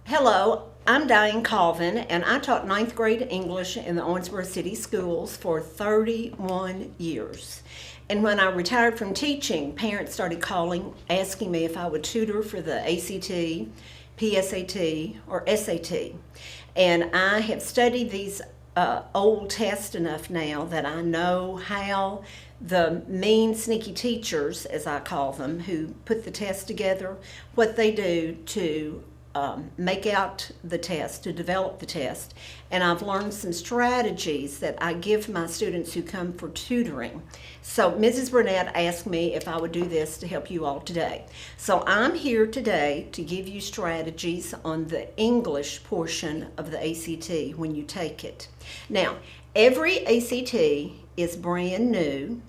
Hello, I'm Diane Colvin, and I taught ninth grade English in the Owensboro City Schools for 31 years. And when I retired from teaching, parents started calling, asking me if I would tutor for the ACT, PSAT, or SAT. And I have studied these old tests enough now that I know how the mean, sneaky teachers, as I call them, who put the test together, what they do to make out the test, to develop the test. And I've learned some strategies that I give my students who come for tutoring. So Mrs. Burnett asked me if I would do this to help you all today. So I'm here today to give you strategies on the English portion of the ACT when you take it. Now, every ACT is brand new.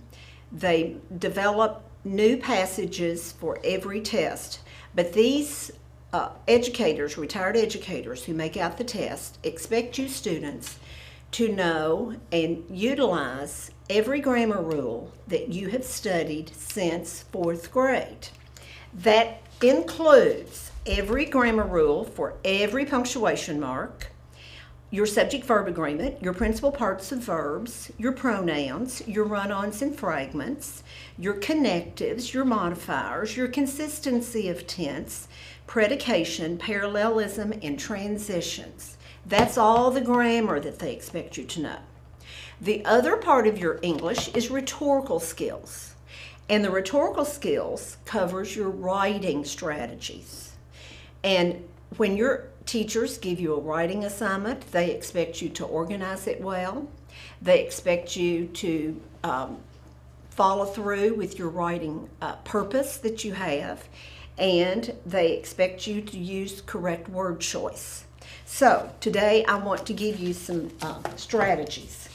They develop new passages for every test, but these retired educators who make out the test, expect you students to know and utilize every grammar rule that you have studied since fourth grade. That includes every grammar rule for every punctuation mark, your subject-verb agreement, your principal parts of verbs, your pronouns, your run-ons and fragments, your connectives, your modifiers, your consistency of tense, predication, parallelism, and transitions. That's all the grammar that they expect you to know. The other part of your English is rhetorical skills. And the rhetorical skills covers your writing strategies. And when your teachers give you a writing assignment, they expect you to organize it well. They expect you to follow through with your writing purpose that you have, and they expect you to use correct word choice. So today I want to give you some strategies.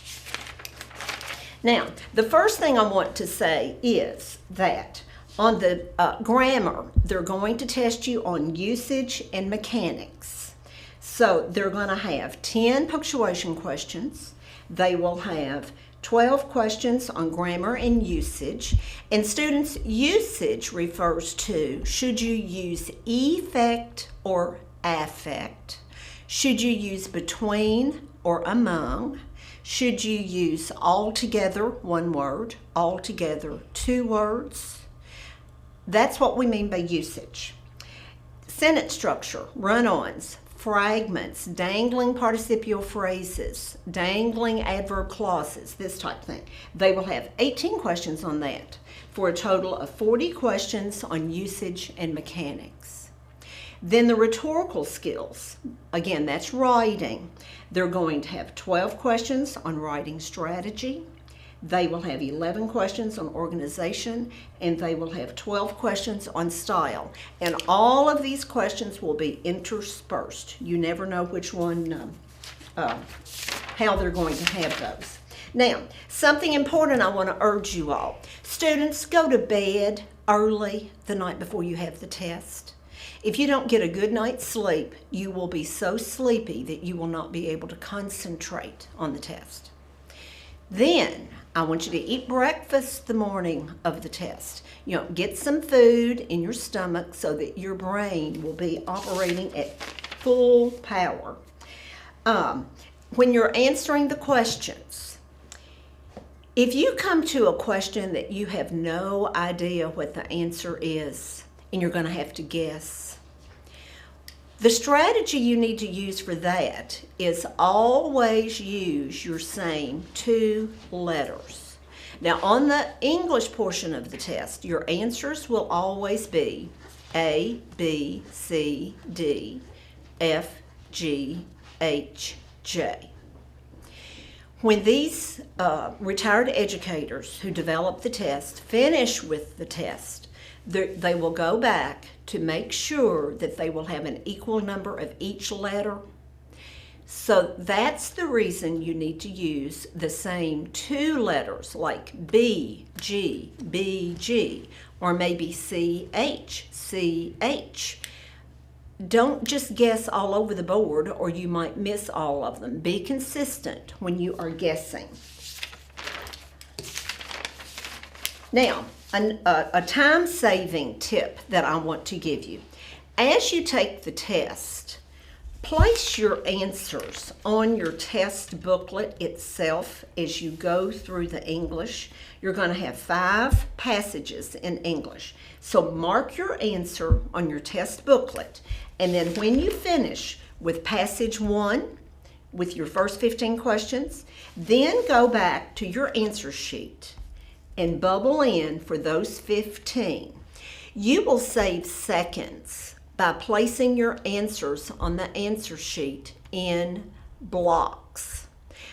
Now, the first thing I want to say is that on the grammar, they're going to test you on usage and mechanics. So they're going to have 10 punctuation questions. They will have 12 questions on grammar and usage. And students, usage refers to should you use effect or affect? Should you use between or among? Should you use altogether, one word, altogether, two words? That's what we mean by usage. Sentence structure, run-ons, fragments, dangling participial phrases, dangling adverb clauses, this type thing. They will have 18 questions on that for a total of 40 questions on usage and mechanics. Then the rhetorical skills, again, that's writing. They're going to have 12 questions on writing strategy. They will have 11 questions on organization, and they will have 12 questions on style. And all of these questions will be interspersed. You never know which one, how they're going to have those. Now, something important I want to urge you all. Students, go to bed early the night before you have the test. If you don't get a good night's sleep, you will be so sleepy that you will not be able to concentrate on the test. Then, I want you to eat breakfast the morning of the test. You know, get some food in your stomach so that your brain will be operating at full power. When you're answering the questions, if you come to a question that you have no idea what the answer is, and you're going to have to guess, the strategy you need to use for that is always use your same two letters. Now, on the English portion of the test, your answers will always be A, B, C, D, F, G, H, J. When these retired educators who develop the test finish with the test, they will go back to make sure that they will have an equal number of each letter. So that's the reason you need to use the same two letters, like B, G, B, G, or maybe C, H, C, H. Don't just guess all over the board, or you might miss all of them. Be consistent when you are guessing. Now, a time-saving tip that I want to give you. As you take the test, Place your answers on your test booklet itself as you go through the English. You're going to have 5 passages in English. So mark your answer on your test booklet, and then when you finish with passage 1, with your first 15 questions, then go back to your answer sheet and bubble in for those 15. You will save seconds by placing your answers on the answer sheet in blocks.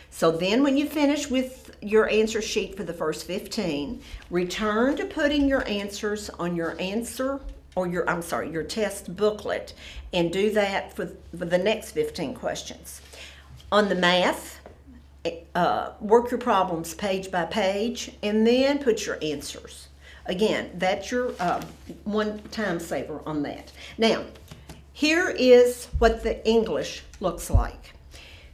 So then when you finish with your answer sheet for the first 15, return to putting your answers on your your test booklet, and do that for the next 15 questions. On the math, work your problems page by page, and then put your answers. Again, that's your one time saver on that. Now, here is what the English looks like.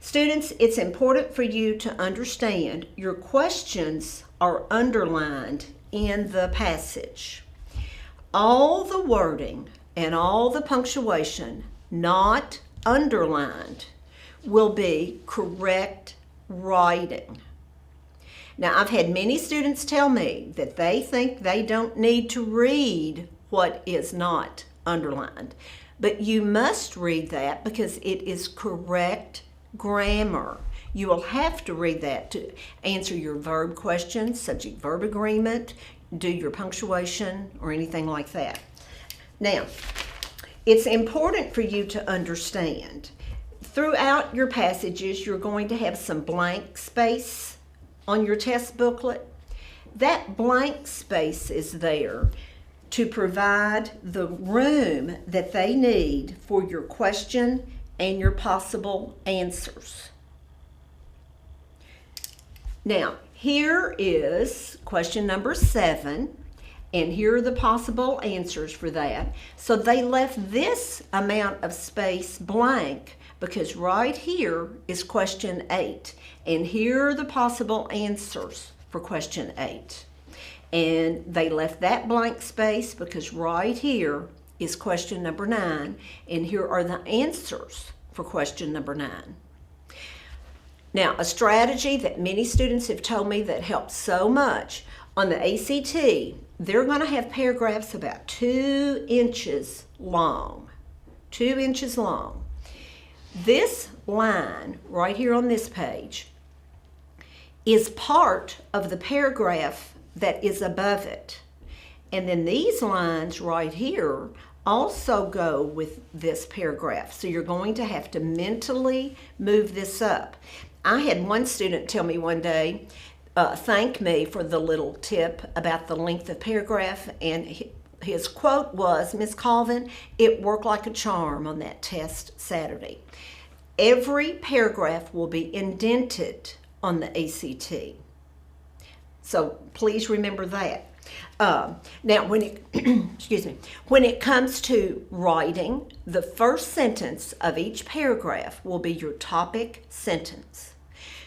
Students, it's important for you to understand your questions are underlined in the passage. All the wording and all the punctuation not underlined will be correct writing. Now, I've had many students tell me that they think they don't need to read what is not underlined, but you must read that because it is correct grammar. You will have to read that to answer your verb questions, subject-verb agreement, do your punctuation, or anything like that. Now, it's important for you to understand throughout your passages, you're going to have some blank space on your test booklet. That blank space is there to provide the room that they need for your question and your possible answers. Now, here is question number 7, and here are the possible answers for that. So they left this amount of space blank because right here is question 8, and here are the possible answers for question 8. And they left that blank space because right here is question number 9, and here are the answers for question number 9. Now, a strategy that many students have told me that helps so much, on the ACT, they're going to have paragraphs about 2 inches long. 2 inches long. This line right here on this page is part of the paragraph that is above it. And then these lines right here also go with this paragraph. So you're going to have to mentally move this up. I had one student tell me one day, thank me for the little tip about the length of paragraph, and his quote was, "Miss Colvin, it worked like a charm on that test Saturday." Every paragraph will be indented on the ACT. So please remember that. Now, when it, when it comes to writing, the first sentence of each paragraph will be your topic sentence.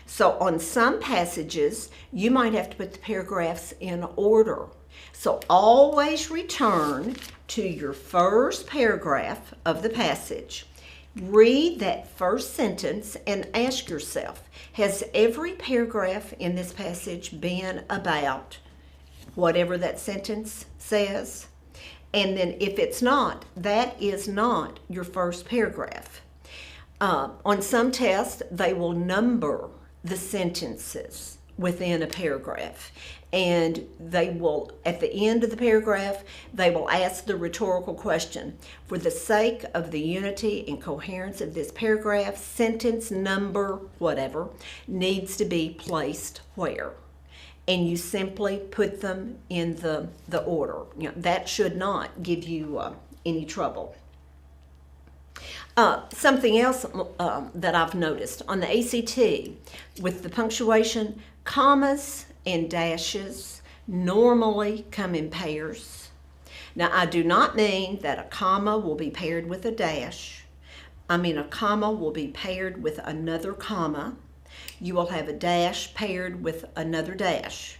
So on some passages, you might have to put the paragraphs in order. So always return to your first paragraph of the passage. Read that first sentence and ask yourself, has every paragraph in this passage been about whatever that sentence says? And then if it's not, that is not your first paragraph. On some tests, they will number the sentences within a paragraph, and they will, at the end of the paragraph, they will ask the rhetorical question, for the sake of the unity and coherence of this paragraph, sentence number whatever needs to be placed where? And you simply put them in the order. That should not give you any trouble. Something else that I've noticed on the ACT, with the punctuation, commas and dashes normally come in pairs. Now, I do not mean that a comma will be paired with a dash. I mean a comma will be paired with another comma. You will have a dash paired with another dash.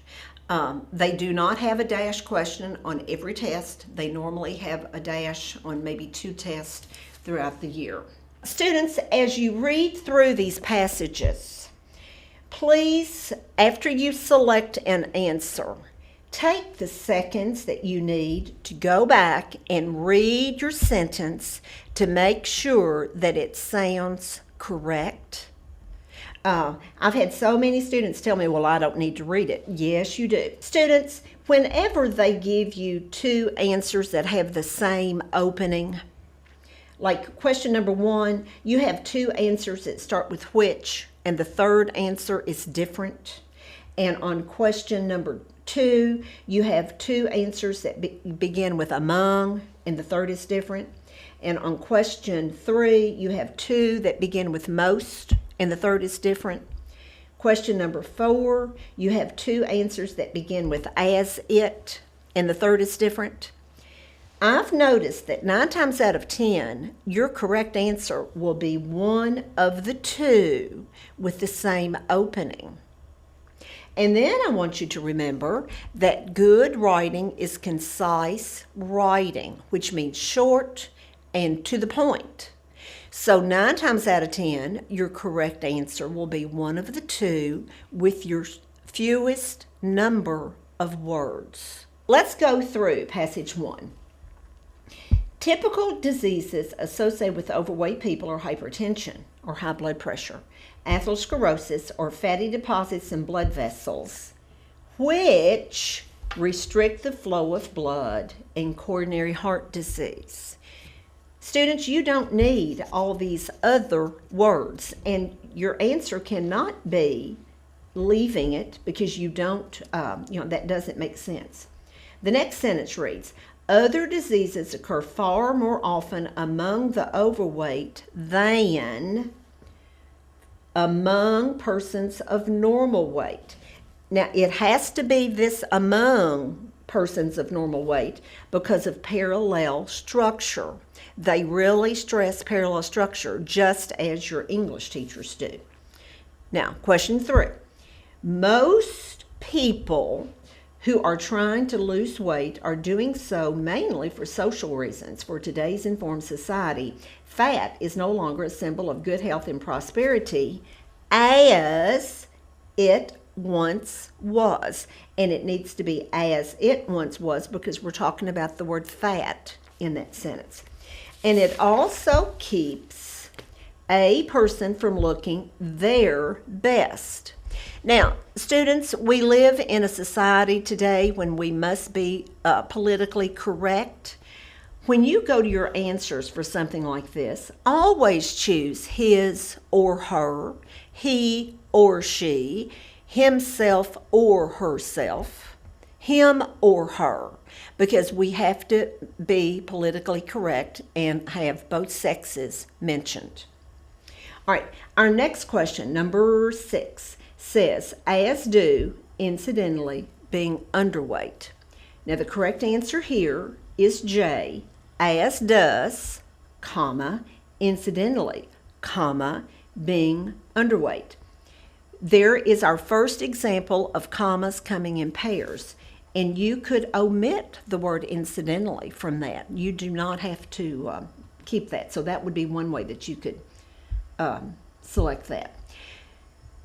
They do not have a dash question on every test. They normally have a dash on maybe 2 tests throughout the year. Students, as you read through these passages, please, after you select an answer, take the seconds that you need to go back and read your sentence to make sure that it sounds correct. I've had so many students tell me, well, I don't need to read it. Yes, you do. Students, whenever they give you two answers that have the same opening, like question number 1, you have two answers that start with which, and the third answer is different. And on question number 2, you have two answers that begin with among, and the third is different. And on question 3, you have two that begin with most, and the third is different. Question number 4, you have two answers that begin with as it, and the third is different. I've noticed that 9 times out of 10, your correct answer will be one of the two with the same opening. And then I want you to remember that good writing is concise writing, which means short and to the point. So 9 times out of 10, your correct answer will be one of the two with your fewest number of words. Let's go through passage 1. Typical diseases associated with overweight people are hypertension or high blood pressure, atherosclerosis or fatty deposits in blood vessels, which restrict the flow of blood, and coronary heart disease. Students, you don't need all these other words, and your answer cannot be leaving it because you don't, that doesn't make sense. The next sentence reads, other diseases occur far more often among the overweight than among persons of normal weight. Now, it has to be this among persons of normal weight because of parallel structure. They really stress parallel structure just as your English teachers do. Now, question 3. Most people who are trying to lose weight are doing so mainly for social reasons. For today's informed society, fat is no longer a symbol of good health and prosperity as it once was. And it needs to be as it once was because we're talking about the word fat in that sentence. And it also keeps a person from looking their best. Now, students, we live in a society today when we must be politically correct. When you go to your answers for something like this, always choose his or her, he or she, himself or herself, him or her, because we have to be politically correct and have both sexes mentioned. All right, our next question, number 6. Says, as do, incidentally, being underweight. Now, the correct answer here is J, as does, comma, incidentally, comma, being underweight. There is our first example of commas coming in pairs, and you could omit the word incidentally from that. You do not have to keep that, so that would be one way that you could select that.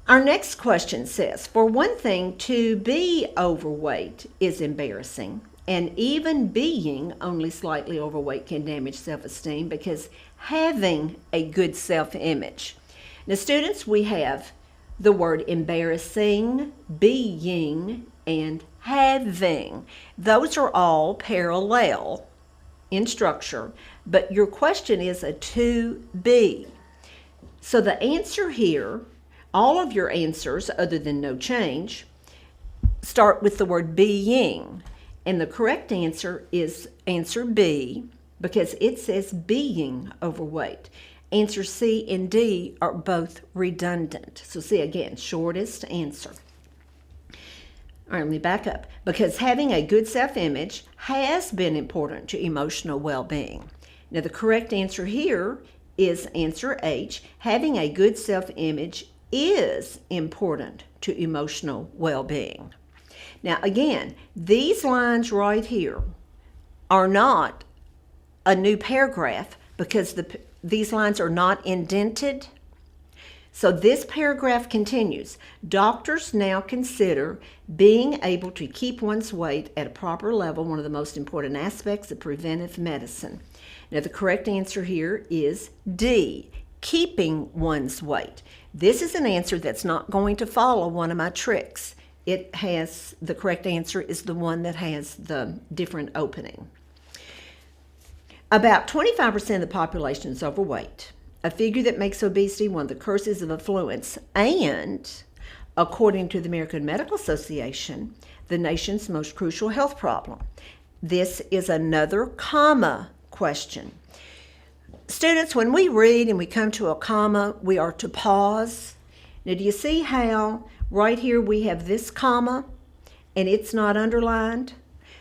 Our next question says, for one thing, to be overweight is embarrassing, and even being only slightly overweight can damage self-esteem because having a good self-image. Now, students, we have the word embarrassing, being, and having. Those are all parallel in structure, but your question is a to be. So the answer here, all of your answers, other than no change, start with the word being. And the correct answer is answer B because it says being overweight. Answer C and D are both redundant. So see again, shortest answer. All right, let me back up. Because having a good self-image has been important to emotional well-being. Now the correct answer here is answer H. Having a good self-image is important to emotional well-being. Now again, these lines right here are not a new paragraph because these lines are not indented. So this paragraph continues. Doctors now consider being able to keep one's weight at a proper level one of the most important aspects of preventive medicine. Now the correct answer here is D, keeping one's weight. This is an answer that's not going to follow one of my tricks. The correct answer is the one that has the different opening. About 25% of the population is overweight, a figure that makes obesity one of the curses of affluence and, according to the American Medical Association, the nation's most crucial health problem. This is another comma question. Students, when we read and we come to a comma, we are to pause. Now, do you see how right here we have this comma and it's not underlined?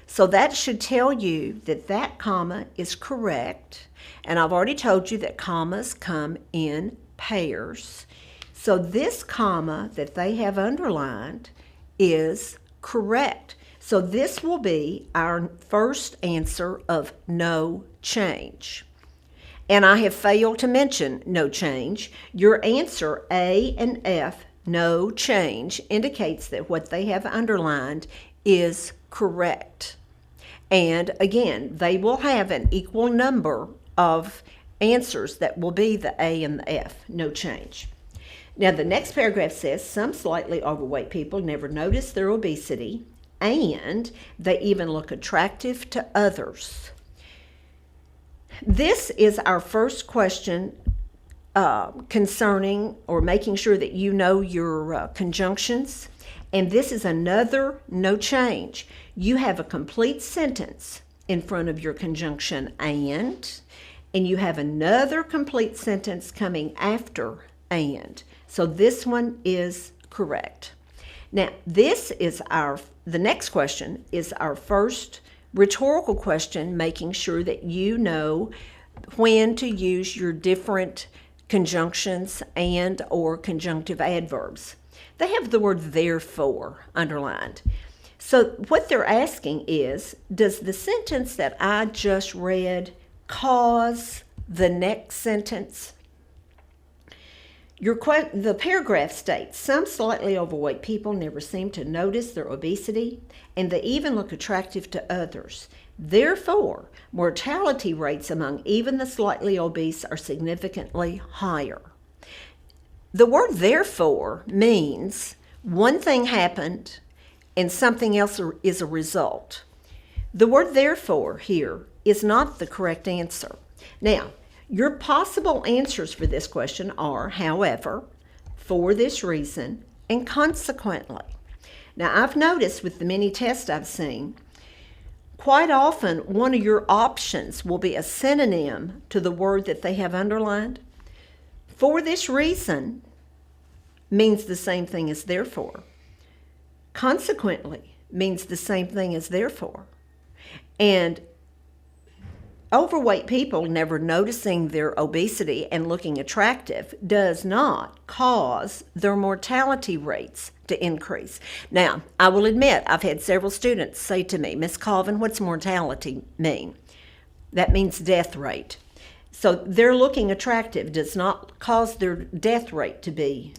So that should tell you that that comma is correct. And I've already told you that commas come in pairs. So this comma that they have underlined is correct. So this will be our first answer of no change. And I have failed to mention no change. Your answer A and F, no change, indicates that what they have underlined is correct. And again, they will have an equal number of answers that will be the A and the F, no change. Now the next paragraph says some slightly overweight people never notice their obesity and they even look attractive to others. This is our first question concerning or making sure that you know your conjunctions. And this is another no change. You have a complete sentence in front of your conjunction and you have another complete sentence coming after and. So this one is correct. Now, the next question is our first rhetorical question, making sure that you know when to use your different conjunctions and or conjunctive adverbs. They have the word therefore underlined. So what they're asking is, does the sentence that I just read cause the next sentence? The paragraph states, some slightly overweight people never seem to notice their obesity, and they even look attractive to others. Therefore, mortality rates among even the slightly obese are significantly higher. The word therefore means one thing happened and something else is a result. The word therefore here is not the correct answer. Now, your possible answers for this question are, however, for this reason, and consequently. Now, I've noticed with the many tests I've seen, quite often one of your options will be a synonym to the word that they have underlined. For this reason means the same thing as therefore. Consequently means the same thing as therefore. And overweight people never noticing their obesity and looking attractive does not cause their mortality rates to increase. Now, I will admit, I've had several students say to me, Miss Colvin, what's mortality mean? That means death rate. So their looking attractive does not cause their death rate to be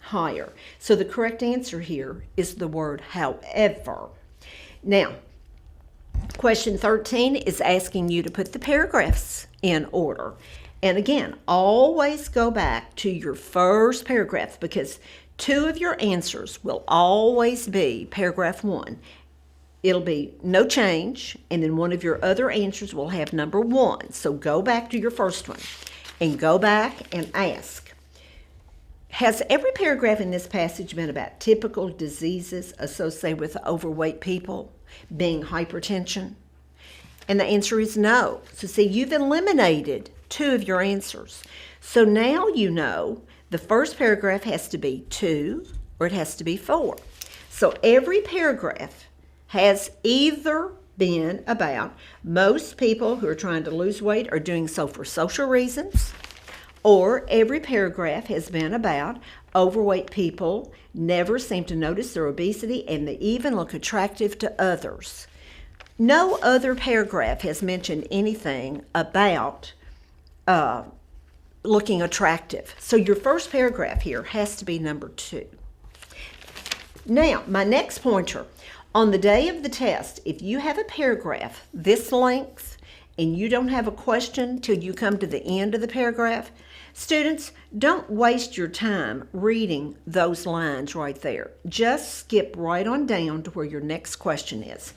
higher. So the correct answer here is the word however. Now, question 13 is asking you to put the paragraphs in order. And again, always go back to your first paragraph because two of your answers will always be paragraph 1. It'll be no change, and then one of your other answers will have number 1. So go back to your first one and go back and ask, has every paragraph in this passage been about typical diseases associated with overweight people, being hypertension? And the answer is no. So see, you've eliminated 2 of your answers. So now you know the first paragraph has to be 2 or it has to be 4. So every paragraph has either been about most people who are trying to lose weight are doing so for social reasons, or every paragraph has been about overweight people never seem to notice their obesity and they even look attractive to others. No other paragraph has mentioned anything about looking attractive. So your first paragraph here has to be number 2. Now, my next pointer. On the day of the test, if you have a paragraph this length and you don't have a question till you come to the end of the paragraph, students, don't waste your time reading those lines right there. Just skip right on down to where your next question is.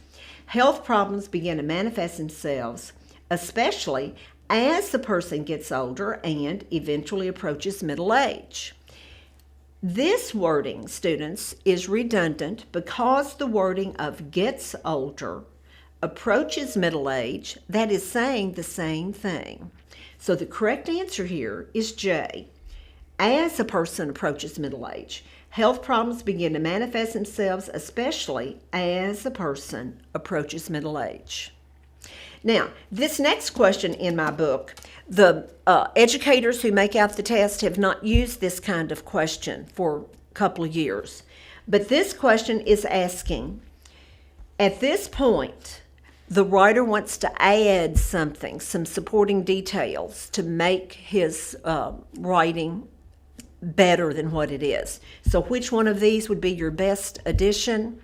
Health problems begin to manifest themselves, especially as the person gets older and eventually approaches middle age. This wording, students, is redundant because the wording of gets older, approaches middle age, that is saying the same thing. So the correct answer here is J. As a person approaches middle age, health problems begin to manifest themselves, especially as a person approaches middle age. Now, this next question in my book, the educators who make out the test have not used this kind of question for a couple of years. But this question is asking, at this point, the writer wants to add something, some supporting details to make his writing better than what it is. So which one of these would be your best addition?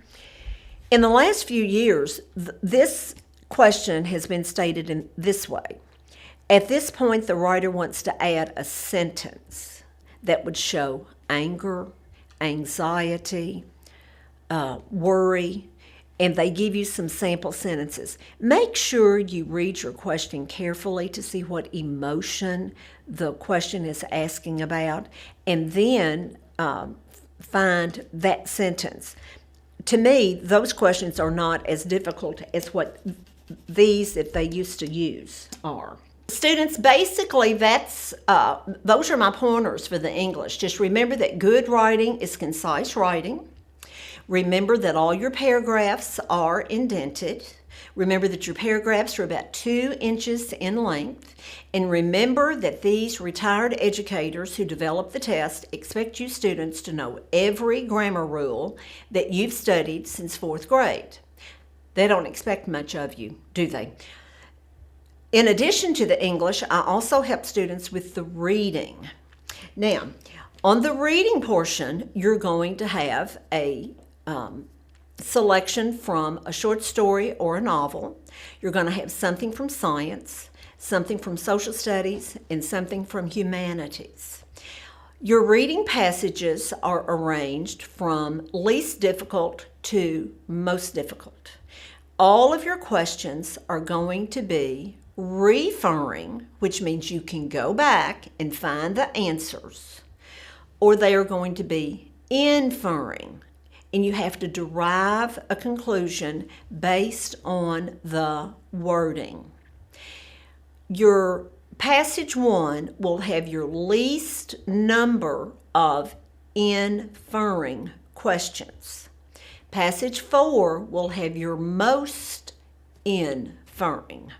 In the last few years, this question has been stated in this way. At this point, the writer wants to add a sentence that would show anger, anxiety, worry, and they give you some sample sentences. Make sure you read your question carefully to see what emotion the question is asking about, and then find that sentence. To me, those questions are not as difficult as what these that they used to use are. Students, basically those are my pointers for the English. Just remember that good writing is concise writing. Remember that all your paragraphs are indented. Remember that your paragraphs are about 2 inches in length. And remember that these retired educators who develop the test expect you students to know every grammar rule that you've studied since 4th grade. They don't expect much of you, do they? In addition to the English, I also help students with the reading. Now, on the reading portion, you're going to have a selection from a short story or a novel. You're going to have something from science, something from social studies, and something from humanities. Your reading passages are arranged from least difficult to most difficult. All of your questions are going to be referring, which means you can go back and find the answers, or they are going to be inferring, and you have to derive a conclusion based on the wording. Your passage 1 will have your least number of inferring questions. Passage 4 will have your most inferring.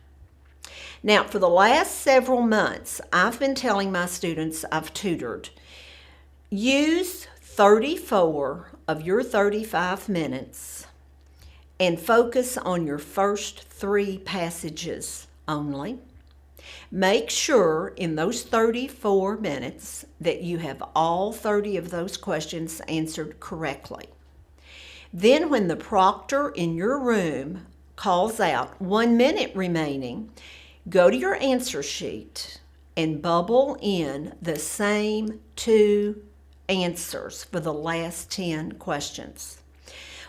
Now, for the last several months, I've been telling my students I've tutored, use 34 of your 35 minutes and focus on your first 3 passages only. Make sure in those 34 minutes that you have all 30 of those questions answered correctly. Then when the proctor in your room calls out 1 minute remaining, go to your answer sheet and bubble in the same 2 answers for the last 10 questions.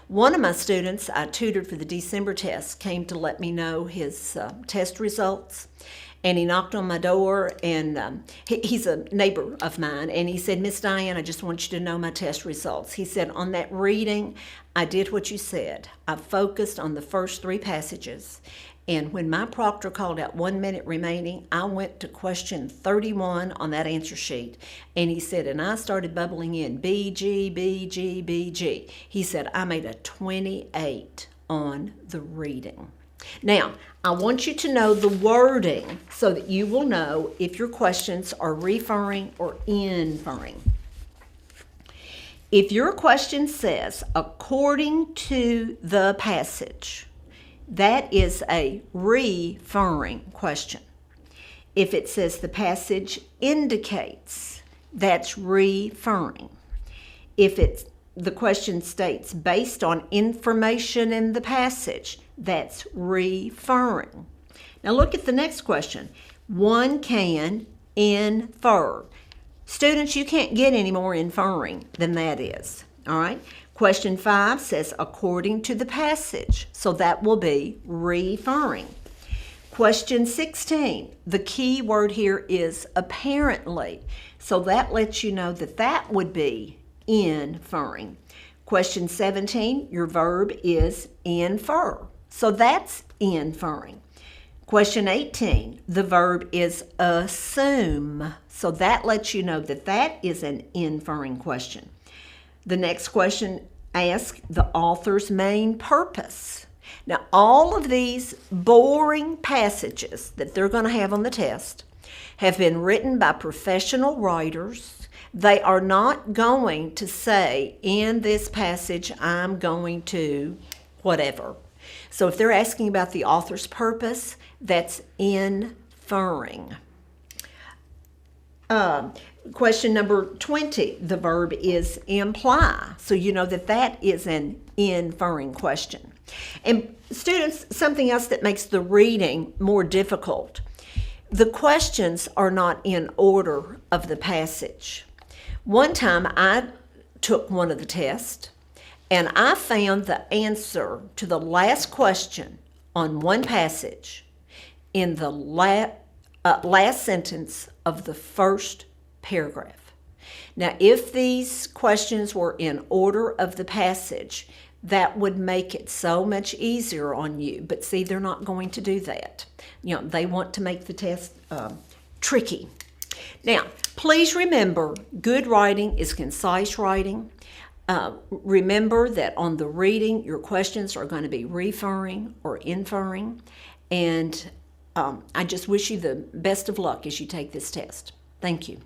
One of my students I tutored for the December test came to let me know his test results. And he knocked on my door, and he's a neighbor of mine, and he said, Miss Diane, I just want you to know my test results. He said, on that reading, I did what you said. I focused on the first 3 passages, and when my proctor called out 1 minute remaining, I went to question 31 on that answer sheet, and he said, and I started bubbling in BG, BG, BG. He said, I made a 28 on the reading. Now, I want you to know the wording so that you will know if your questions are referring or inferring. If your question says, according to the passage, that is a referring question. If it says the passage indicates, that's referring. If the question states based on information in the passage, that's referring. Now look at the next question. One can infer. Students, you can't get any more inferring than that is. All right. Question 5 says according to the passage. So that will be referring. Question 16, the key word here is apparently. So that lets you know that that would be inferring. Question 17, your verb is infer. So that's inferring. Question 18, the verb is assume. So that lets you know that that is an inferring question. The next question asks the author's main purpose. Now, all of these boring passages that they're going to have on the test have been written by professional writers. They are not going to say, in this passage, I'm going to whatever. So if they're asking about the author's purpose, that's inferring. Question number 20, the verb is imply. So you know that that is an inferring question. And students, something else that makes the reading more difficult, the questions are not in order of the passage. One time I took one of the tests and I found the answer to the last question on one passage in the last sentence of the first paragraph. Now, if these questions were in order of the passage, that would make it so much easier on you. But see, they're not going to do that. You know, they want to make the test tricky. Now, please remember, good writing is concise writing. Remember that on the reading, your questions are going to be referring or inferring. And I just wish you the best of luck as you take this test. Thank you.